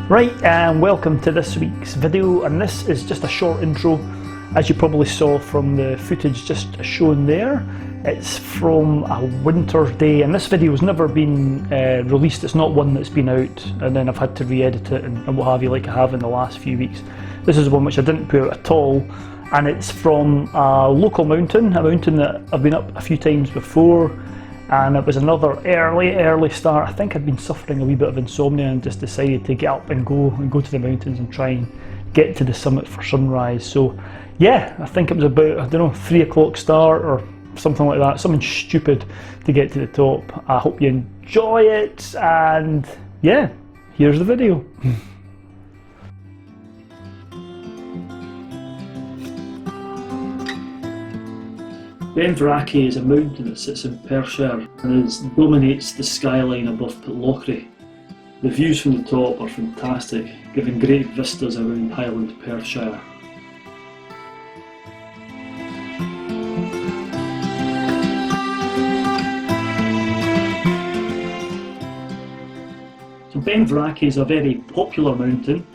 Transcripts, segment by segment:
Right, and welcome to this week's video, and this is just a short intro. As you probably saw from the footage just shown there, it's from a winter day, and this video has never been released. It's not one that's been out and then I've had to re-edit it and what have you, like I have in the last few weeks. This is one which I didn't put out at all, and it's from a local mountain, a mountain that I've been up a few times before. And it was another early start. I think I'd been suffering a wee bit of insomnia and just decided to get up and go to the mountains and try and get to the summit for sunrise. So yeah, I think it was about, I don't know, 3 o'clock start or something like that, something stupid to get to the top. I hope you enjoy it, and yeah, here's the video. Ben Verrackie is a mountain that sits in Perthshire and dominates the skyline above Pitlochry. The views from the top are fantastic, giving great vistas around Highland Perthshire. So Ben Verrackie is a very popular mountain.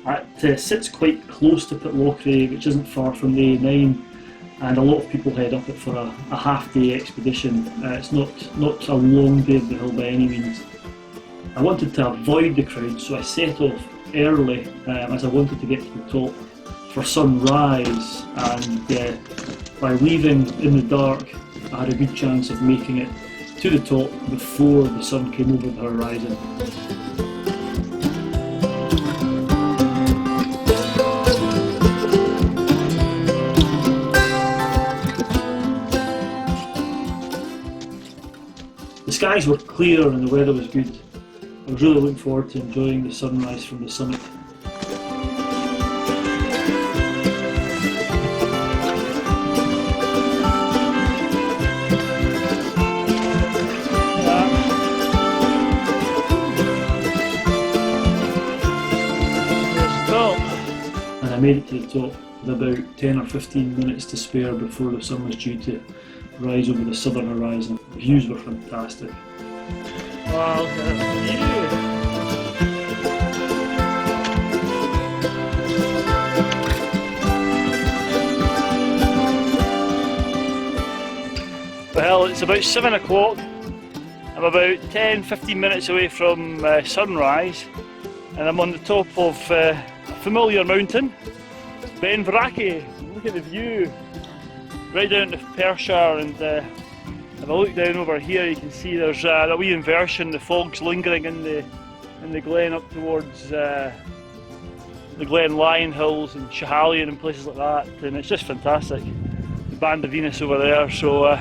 It sits quite close to Pitlochry, which isn't far from the A9. And a lot of people head up it for a half-day expedition. It's not a long day of the hill by any means. I wanted to avoid the crowd, so I set off early as I wanted to get to the top for sunrise, and by leaving in the dark I had a good chance of making it to the top before the sun came over the horizon. The skies were clear and the weather was good. I was really looking forward to enjoying the sunrise from the summit. And I made it to the top with about 10 or 15 minutes to spare before the sun was due to rise over the southern horizon. The views were fantastic. Wow, look at that view! Well, it's about 7 o'clock. I'm about 10-15 minutes away from sunrise, and I'm on the top of a familiar mountain, Ben Verrackie. Look at the view! Right down to Perthshire, and if I look down over here, you can see there's a wee inversion. The fog's lingering in the glen up towards the Glen Lyon Hills and Schiehallion and places like that, and it's just fantastic. The Band of Venus over there. So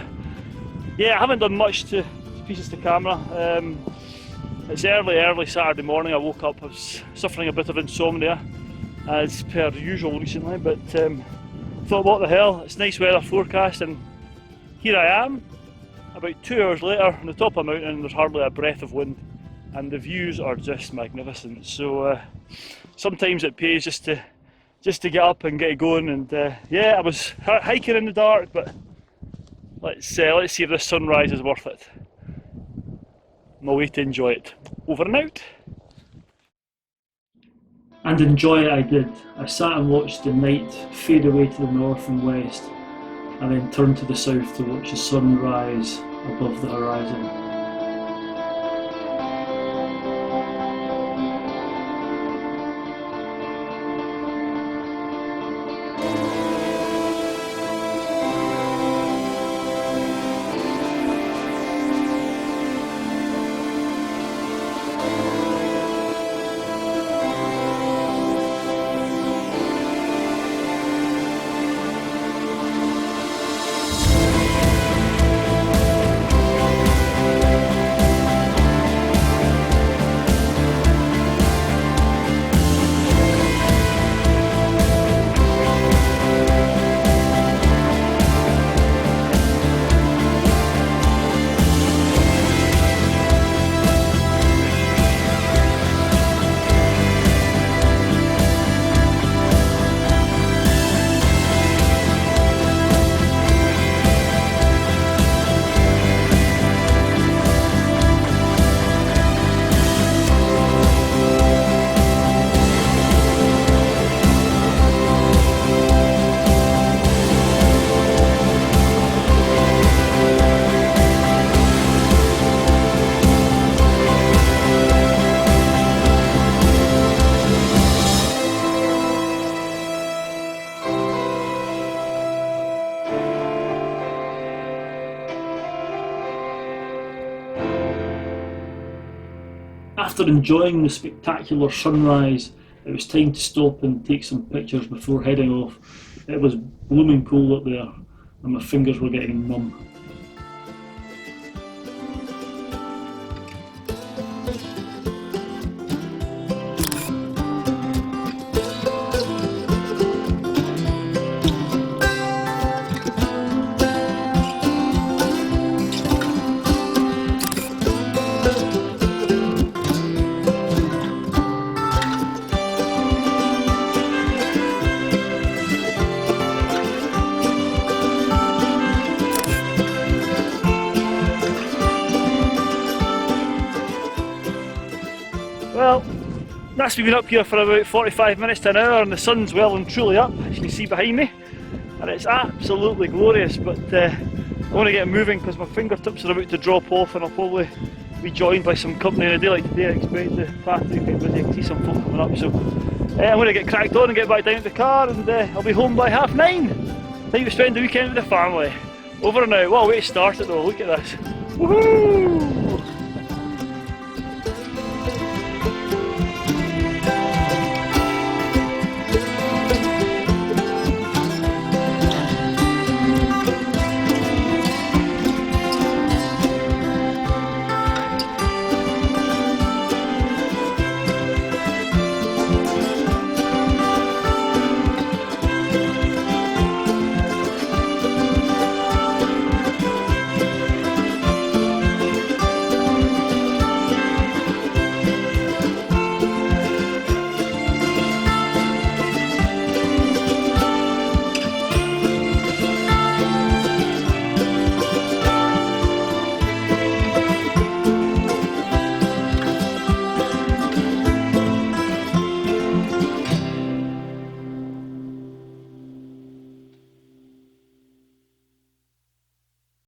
yeah, I haven't done much to pieces to camera. It's early Saturday morning. I woke up, I was suffering a bit of insomnia as per usual recently, but thought, what the hell, it's nice weather forecast, and here I am about 2 hours later on the top of a mountain, and there's hardly a breath of wind, and the views are just magnificent. So sometimes it pays just to get up and get going, and yeah, I was hiking in the dark, but let's see if this sunrise is worth it. I'm away to enjoy it. Over and out. And enjoy it I did. I sat and watched the night fade away to the north and west, and then turned to the south to watch the sun rise above the horizon. after enjoying the spectacular sunrise, it was time to stop and take some pictures before heading off. It was blooming cold up there and my fingers were getting numb. Well, that's been up here for about 45 minutes to an hour and the sun's well and truly up, as you can see behind me, and it's absolutely glorious, but I want to get moving because my fingertips are about to drop off and I'll probably be joined by some company on a day like today. I expect the path to get busy. I can see some folk coming up, so I'm going to get cracked on and get back down to the car, and I'll be home by 9:30. Time to spend the weekend with the family. Over and out. What a way to start it though, look at this. Woohoo!